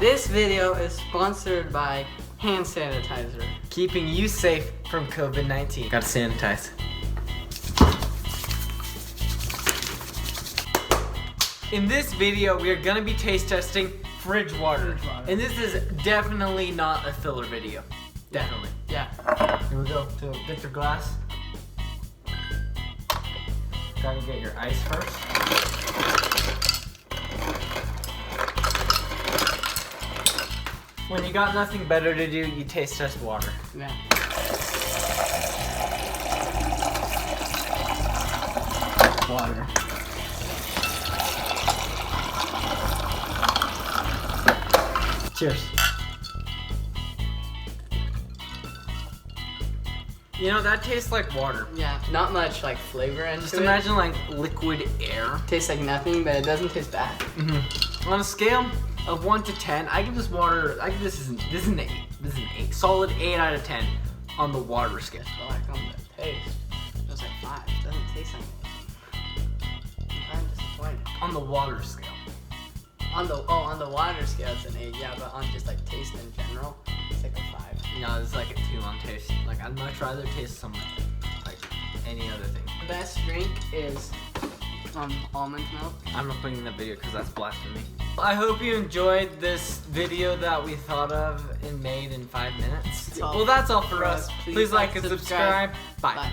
This video is sponsored by hand sanitizer. Keeping you safe from COVID-19. Gotta sanitize. In this video, we are gonna be taste testing fridge water. And this is definitely not a filler video. Definitely. Yeah. Here we go. So get your glass. Gotta get your ice first. When you got nothing better to do, you taste test water. Yeah. Water. Cheers. You know, that tastes like water. Yeah. Not much like flavor into Just it. imagine like liquid air. Tastes like nothing, but it doesn't taste bad. On a scale of 1 to 10, I give this water, this is an 8. This is an 8. Solid 8 out of 10 on the water scale. But like on the taste, it was like 5. It doesn't taste like anything. I'm disappointed. On the water scale. On the water scale, it's an 8. Yeah, but on just like taste in general, it's like a 5. No, it's like a 2 on taste. Like, I'd much rather taste some, like, any other thing. The best drink is almond milk. I'm not putting in the video because that's blasphemy. I hope you enjoyed this video that we thought of and made in 5 minutes. Well, that's all for us. Please like and subscribe. Bye.